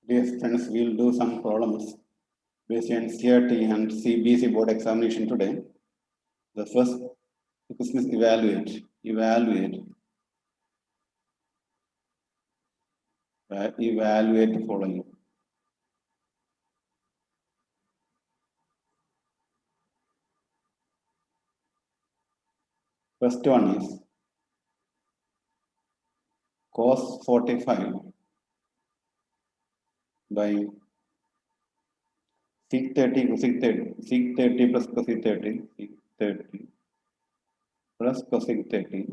Dear friends, we will do some problems based on CRT and CBC board examination today. The first question is evaluate the following. First one is cos 45 by sec 30 cosec 30, sec 30 plus cosec 30, sec 30 plus cosec 30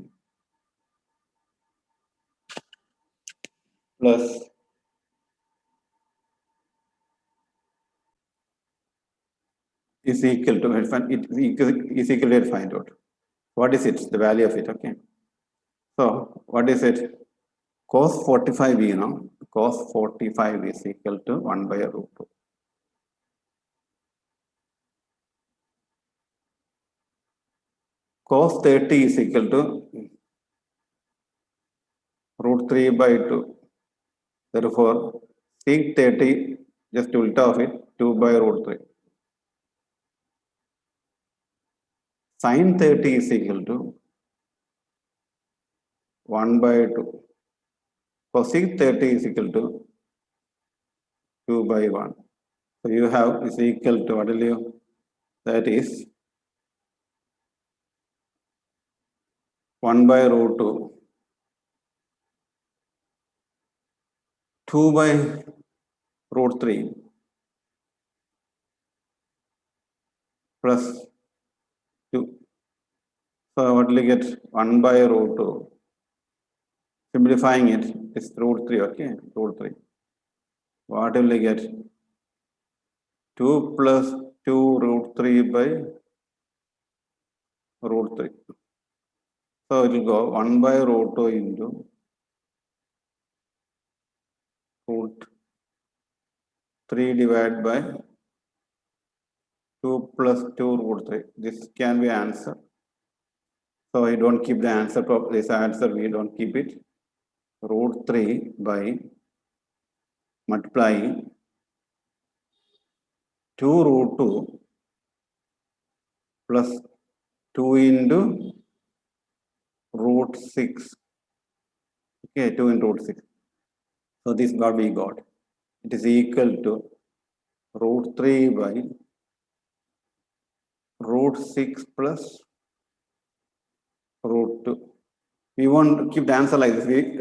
plus is equal to is equal to find out. What is it? The value of it, okay. So what is it? Cos 45, cos 45 is equal to 1 by root 2. Cos 30 is equal to root 3 by 2. Therefore, sec 30, just ulta of it, 2 by root 3. Sin 30 is equal to 1 by 2. Cosec 30 is equal to 2 by 1. So you have is equal to what will you? That is 1 by root 2. 2 by root 3 plus 2. So what will you get? 1 by root 2. Simplifying it is root 3, okay? Root 3. What will you get? 2 plus 2 root 3 by root 3. So it will go 1 by root 2 into root 3 divided by 2 plus 2 root 3. This can be answer. So I don't keep the answer of this answer, we don't keep it. Root 3 by multiplying 2 root 2 plus 2 into root 6. Okay, 2 into root 6. So this is what we got. It is equal to root 3 by root 6 plus root 2. We won't keep the answer like this. We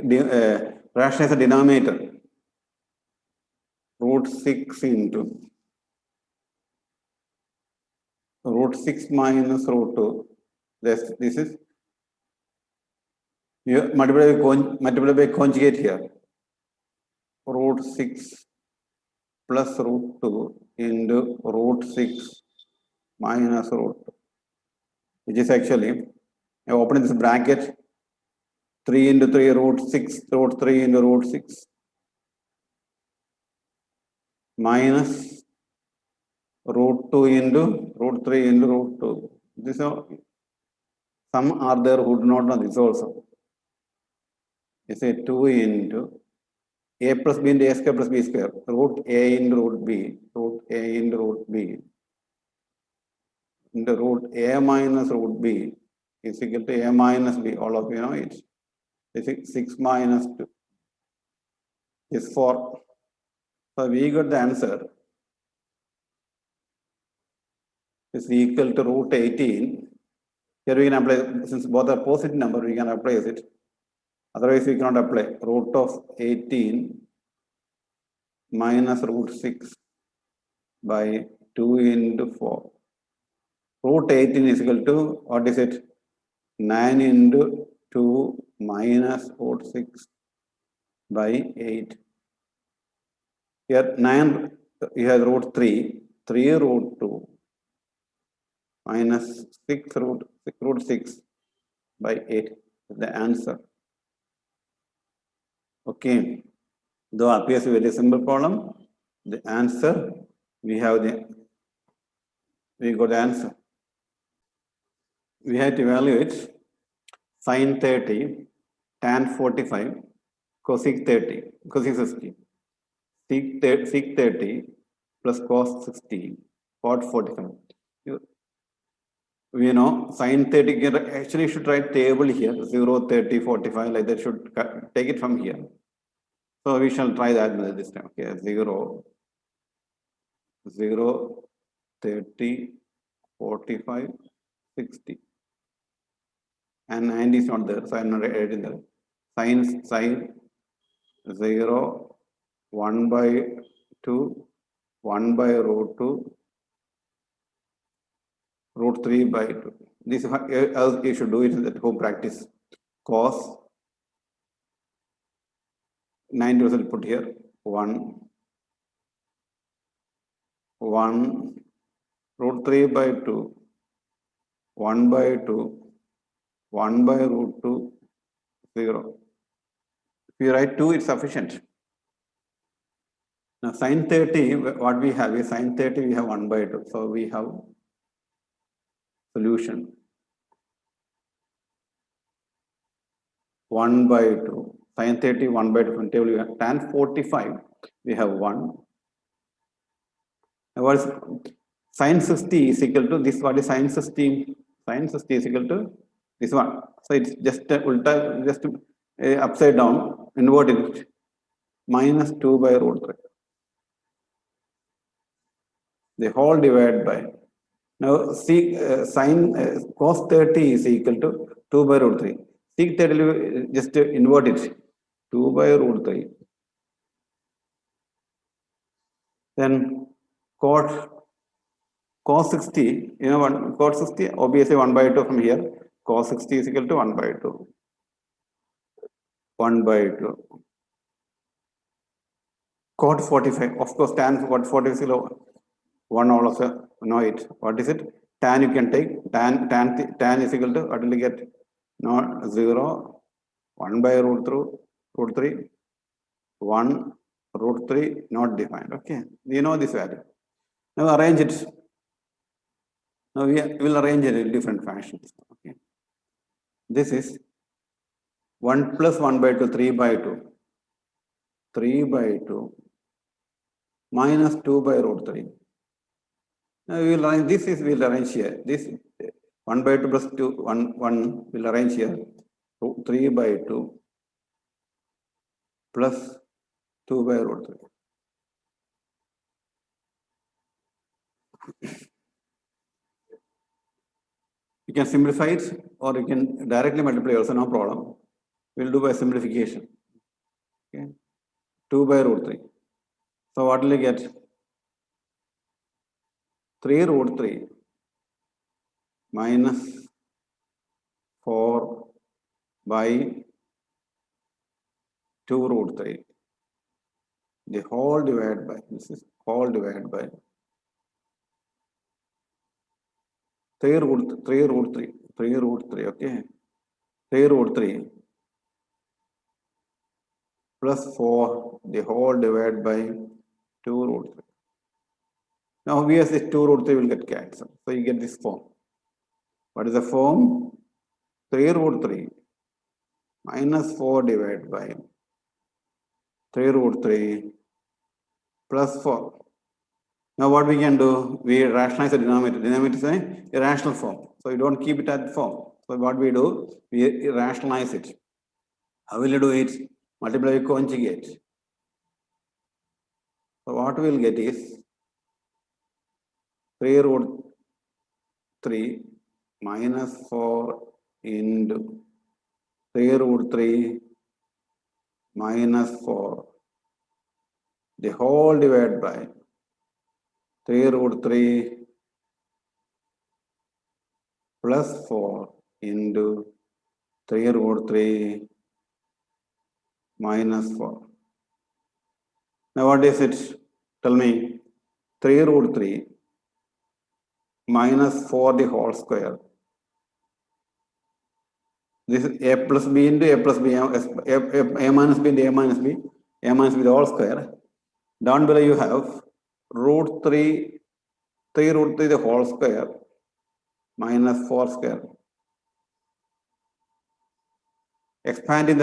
rationalize the denominator. Root 6 into root 6 minus root 2. This is you multiply by conjugate here. Root 6 plus root 2 into root 6 minus root 2, which is actually, I open this bracket, 3 into 3 root 6, root 3 into root 6 minus root 2 into root 3 into root 2. This are, some are there who do not know this also. You say 2 into a plus b into a square plus b square, root a into root b, root a into root b, into root a minus root b is equal to a minus b. All of you know it. This is 6 minus 2 is 4. So we got the answer is equal to root 18. Here we can apply, since both are positive number, we can apply it. Otherwise, we cannot apply. Root of 18 minus root 6 by 2 into 4. Root 18 is equal to, what is it? 9 into 2 minus root 6 by 8. Here 9, you have root 3, 3 root 2 minus 6 root 6 by 8 is the answer. Okay. Though appears a very simple problem, the answer, we got the answer. We have to evaluate sin 30, tan 45, cosec 30, cosec 60. sec 30 plus cos 60, cot 45. We know sin 30, actually you should write table here, 0, 30, 45, like that, should take it from here. So we shall try that this time. Okay, 0, 0, 30, 45, 60. And 90 is not there, so I'm not adding there. Sin 0, 1 by 2, 1 by root 2, root 3 by 2. This is how you should do it at home practice. Cos 90 will put here 1, 1, root 3 by 2, 1 by 2, 1 by root 2, 0. If you write 2, it's sufficient. Now sin 30, what we have is sin 30, we have 1 by 2. So we have solution 1 by 2. Sin 30, 1 by 2 from table, we have tan 45, we have 1. Now what is sin 60 is equal to this? What is sin 60? Sin 60 is equal to this one. So it's just ulta, just upside down, inverted, minus 2 by root 3. The whole divided by. Now see sin cos 30 is equal to 2 by root 3. Sec 30 just invert it, 2 by root 3. Then cos 60, you know, cos 60, obviously 1 by 2 from here. Cos 60 is equal to 1 by 2. 1 by 2. Cot 45, of course, tan 45 is 1 also know it. What is it? Tan you can take, tan is equal to, what will you get? Not 0, 1 by root 3, 1 root 3, not defined. Okay, we know this value. Now arrange it. Now we will arrange it in different fashions. Okay, this is 1 plus 1 by 2, 3 by 2, 3 by 2, minus 2 by root 3. Now we will arrange this, we'll arrange here. This 1 by 2 plus 2, 1 will arrange here. 3 by 2 plus 2 by root 3. You can simplify it or you can directly multiply also, no problem. We'll do by simplification. Okay, 2 by root 3. So what will you get? 3 root 3 minus 4 by 2 root 3. The whole divided by, this is whole divided by 3 root 3, okay? 3 root 3 plus 4, the whole divided by 2 root 3. Now obviously 2 root 3 will get cancelled. So you get this form. What is the form? 3 root 3 minus 4 divided by 3 root 3 plus 4. Now what we can do? We rationalize the denominator. Denominator is a irrational form. So you don't keep it at the form. So what we do? We rationalize it. How will you do it? Multiply with conjugate. So what we will get is 3 root 3 minus 4 into 3 root 3 minus 4, the whole divided by 3 root 3 plus 4 into 3 root 3 minus 4. Now what is it? Tell me. 3 root 3 minus 4 the whole square. This is a plus b into a plus b, a minus b into a minus b the whole square. Down below you have root 3 root 3 the whole square minus 4 square. Expanding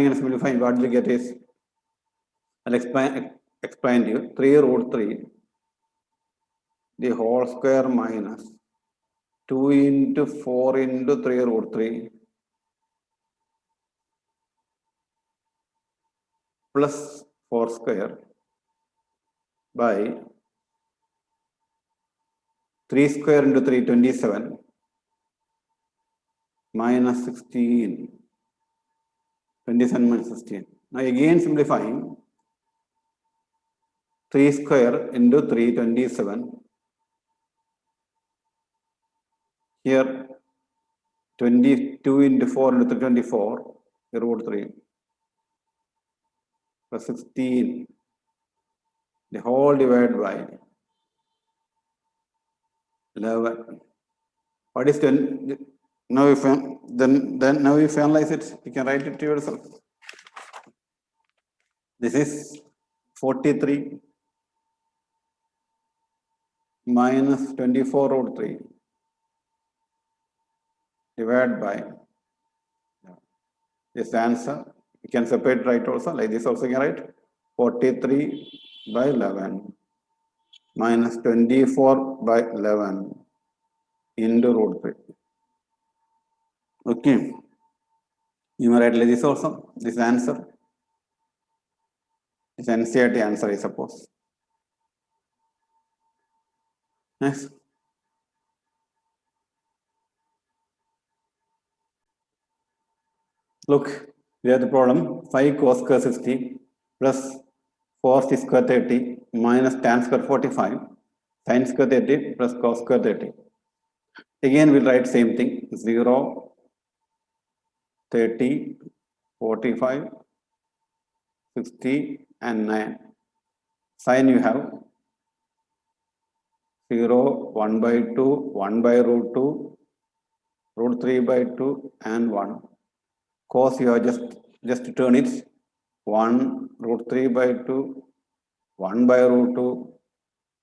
and simplifying, what we get is I'll explain to you. 3 root 3, the whole square minus 2 into 4 into 3 root 3 plus 4 square by 3 square into 3, 27 minus 16. 27 minus 16. Now again simplifying, 3 square into 3, 27. Here 22 into 4 into 3, 24, root 3 plus 16, the whole divided by 11. What is 10? Now if then now if you analyze it, you can write it to yourself. This is 43 minus 24 root 3 divided by this answer. You can separate right also, like this also you can write 43 by 11 minus 24 by 11 into root 3. Okay. You may write like this also, this answer. It's NCERT answer, I suppose. Next. Look, we have the problem 5 cos square 60 plus 4 c square 30 minus tan square 45 sin square 30 plus cos square 30. Again, we'll write same thing 0, 30, 45, 60, and 9. Sin you have 0, 1 by 2, 1 by root 2, root 3 by 2, and 1. Cos you have just turn it 1, root 3 by 2, 1 by root 2,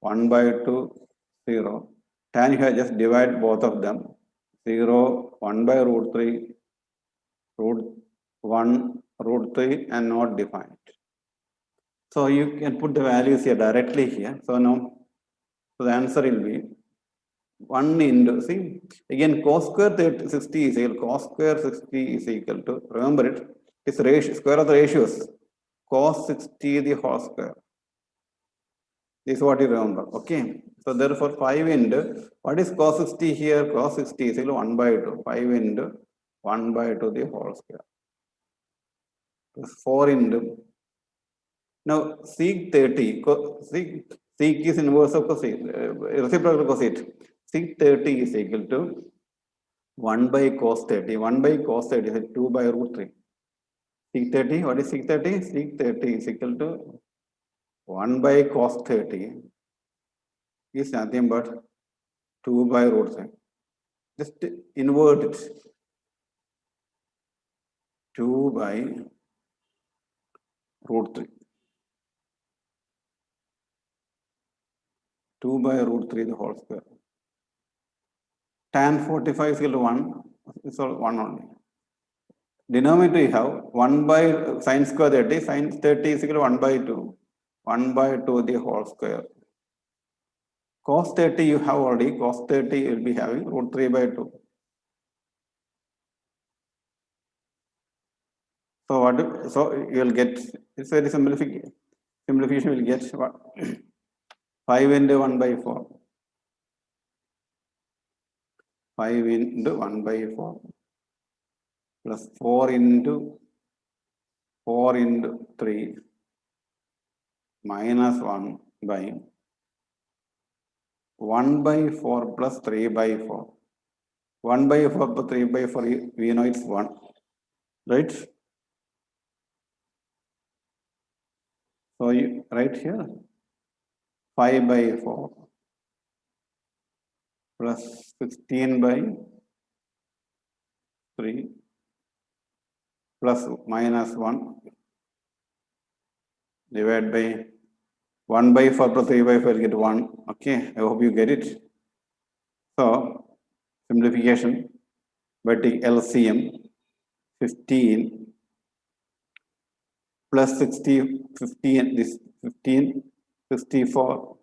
1 by 2, 0. Tan you have just divide both of them 0, 1 by root 3, root 1, root 3, and not defined. So you can put the values here directly here. So now, so the answer will be 1 into, see, again cos square 60 is equal, cos square 60 is equal to, remember it, it's ratio, square of the ratios, cos 60 the whole square. This is what you remember, okay. So therefore 5 into, what is cos 60 here? Cos 60 is equal to 1 by 2, 5 into 1 by 2 the whole square. Plus 4 into, now sec 30, sec is inverse of cosine, reciprocal cosine. Sec 30 is equal to 1 by cos 30. 1 by cos 30 is 2 by root 3. Sec 30, what is sec 30? Sec 30 is equal to 1 by cos 30 is nothing but 2 by root 3. Just invert it. 2 by root 3. 2 by root 3 the whole square. Tan 45 is equal to 1. It's all 1 only. Denominator you have 1 by sin square 30. Sin 30 is equal to 1 by 2. 1 by 2 the whole square. Cos 30 you have already. Cos 30 you will be having root 3 by 2. So what? So you will get, it's very simplification. Simplification will get what? 5 into 1 by 4. 5 into 1 by 4 plus 4 into 3 minus 1 by 1 by 4 plus 3 by 4. 1 by 4 plus 3 by 4, we know it's 1, right? So you write here 5 by 4 plus 16 by 3 plus minus 1 divided by 1 by 4 plus 3 by 4 get 1. Okay, I hope you get it. So simplification by taking LCM 15 plus 60, 15, this 15, 64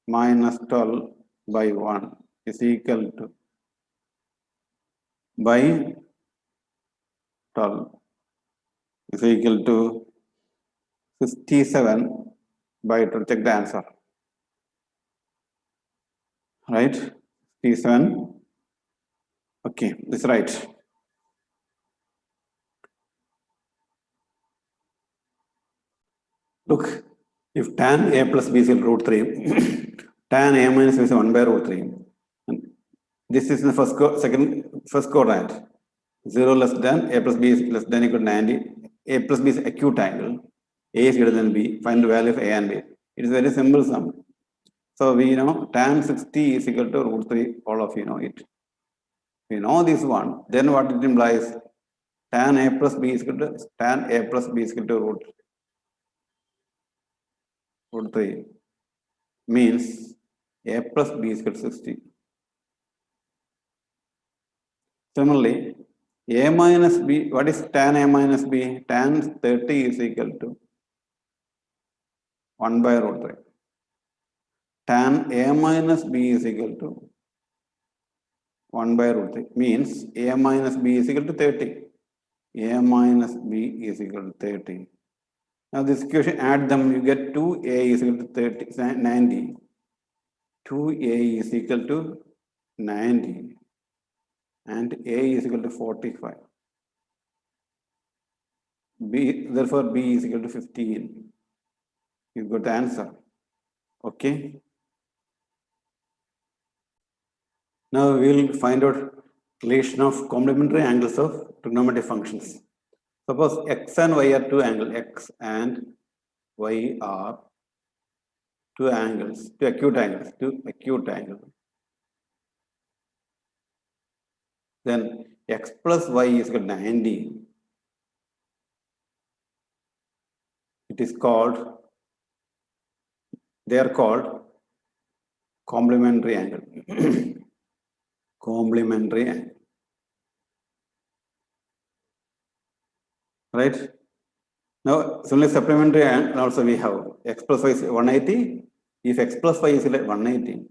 minus 12 by 1 is equal to by 12 is equal to 57 by 12. Check the answer. Right? 57. Okay, this is right. Look, if tan a plus b is equal to root 3, tan a minus b is 1 by root 3. And this is the first quadrant. 0 less than a plus b is less than equal to 90. A plus b is acute angle. A is greater than b. Find the value of a and b. It is very simple sum. So we know tan 60 is equal to root 3. All of you know it. We know this one. Then what it implies? Tan a plus b is equal to tan a plus b is equal to root 3 means a plus b is equal to 60. Similarly, a minus b, what is tan a minus b? Tan 30 is equal to 1 by root 3. Tan a minus b is equal to 1 by root 3 means a minus b is equal to 30. A minus b is equal to 30. Now this equation, add them, you get 2a is equal to 90. 2a is equal to 90 and a is equal to 45. B, therefore b is equal to 15. You got the answer. Okay. Now we will find out relation of complementary angles of trigonometric functions. Suppose x and y are two angles. X and y are two angles, two acute angles. Then x plus y is equal to 90. It is called, they are called complementary angle. Complementary angle. Right? Now, similarly, supplementary angle also we have x plus y is 180. If x plus y is like 180,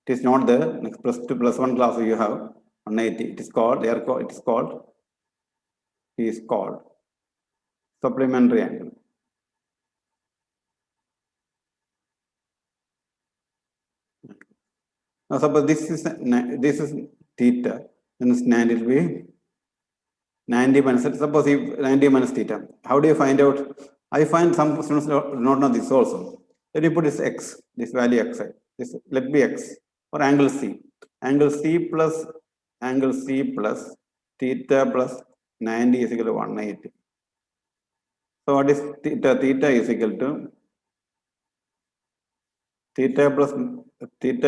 it is not there. Next plus 2 plus 1 class you have 180. It is called, it is called supplementary angle. Now suppose this is theta, then this 90 will be 90 minus, suppose if 90 minus theta. How do you find out? I find some students do not know this also. Then you put this x, this value x, this let be x for angle C. Angle C plus theta plus 90 is equal to 180. So what is theta? Theta is equal to theta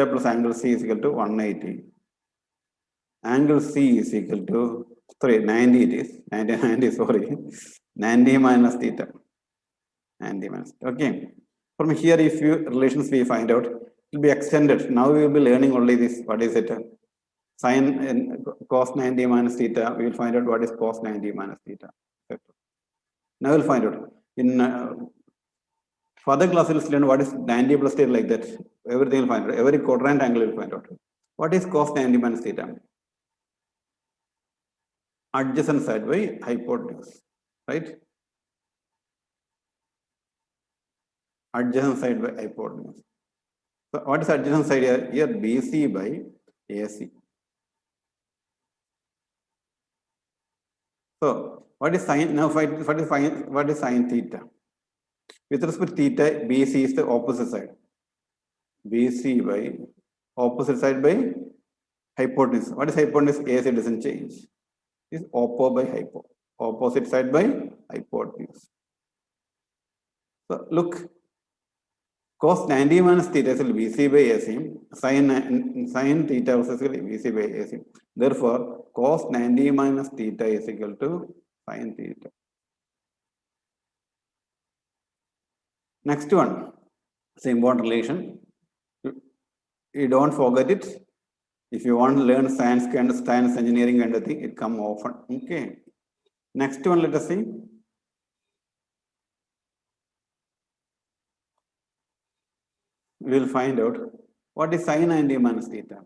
plus angle C is equal to 180. Angle C is equal to 90 it is 90 sorry 90 minus theta. 90 minus. Okay. From here, if you relations we find out, it will be extended. Now we will be learning only this. What is it? Sine and cos 90 minus theta. We will find out what is cos 90 minus theta. Now we'll find out. In further class, we'll learn what is 90 plus theta like that. Everything will find out. Every quadrant angle will find out. What is cos 90 minus theta? Adjacent side by hypotenuse, right? Adjacent side by hypotenuse. So what is adjacent side here? Here BC by AC. So what is sine? Now what is sine theta? With respect to theta, BC is the opposite side. BC by opposite side by hypotenuse. What is hypotenuse? AC doesn't change. Is oppo by hypo. Opposite side by hypotenuse. So look, cos 90 minus theta is BC by AC. Sin theta also is BC by AC. Therefore, cos 90 minus theta is equal to sin theta. Next one, same important relation. You don't forget it. If you want to learn science engineering and everything, it come often. Okay. Next one, let us see. We will find out what is sine 90 minus theta.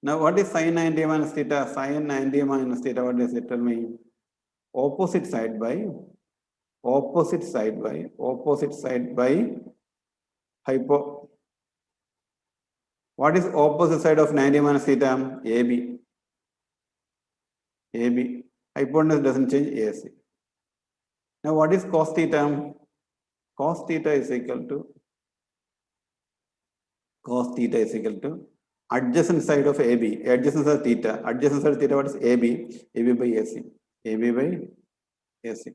Now, what is sine 90 minus theta? Sine 90 minus theta, what does it tell me? Opposite side by hypo. What is opposite side of 90 minus theta? AB. AB. Hypotenuse doesn't change, AC. Now, what is cos theta? Cos theta is equal to adjacent side of AB. Adjacent side of theta. Adjacent side of theta, what is AB? AB by AC. AB by AC.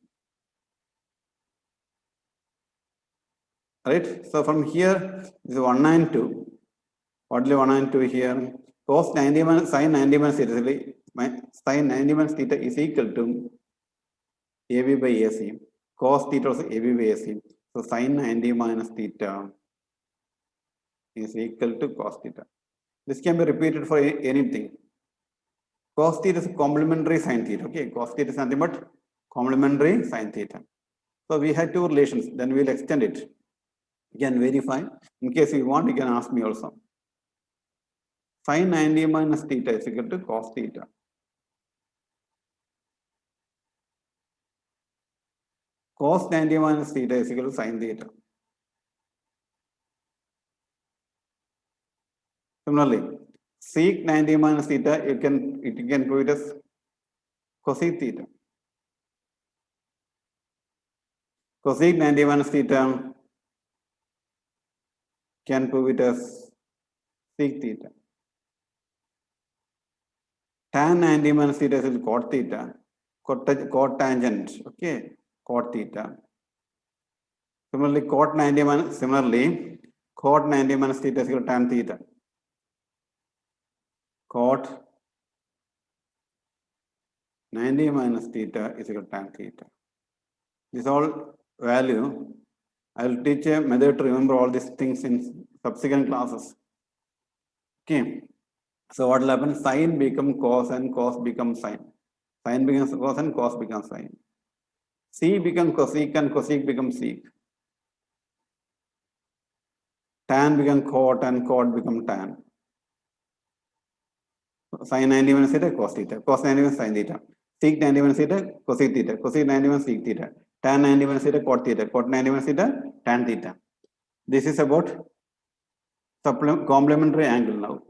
Right? So from here, this is 192. What will 192 here? Cos 90 minus sin 90 minus theta. Sin 90 minus theta is equal to AB by AC. Cos theta also AB by AC. So sin 90 minus theta is equal to cos theta. This can be repeated for anything. Cos theta is complementary sin theta. Okay, cos theta is nothing but complementary sin theta. So we had two relations, then we'll extend it. You can verify. In case you want, you can ask me also. Sin 90 minus theta is equal to cos theta. Cos 90 minus theta is equal to sin theta. Similarly, sec 90 minus theta, you can prove it as cosec theta. Cosec 90 minus theta can prove it as sec theta. Tan 90 minus theta is cot theta. Cot tangent, okay, cot theta. Similarly, cot 90 minus theta is equal to tan theta. Cot 90 minus theta is equal to tan theta. This all value. I will teach a method to remember all these things in subsequent classes. Okay. So what will happen? Sin become cos and cos becomes sin. Sin becomes cos and cos becomes sin. C becomes cosec and cosec becomes sec. Tan becomes cot and cot becomes tan. Sin 90 minus theta, cos theta. Cos 90 minus sin theta. Sec 90 minus theta, cosec theta. Cosec 90 minus sec theta. Tan 90 minus theta, cot theta. Cot 90 minus theta, tan theta. This is about complementary angle now.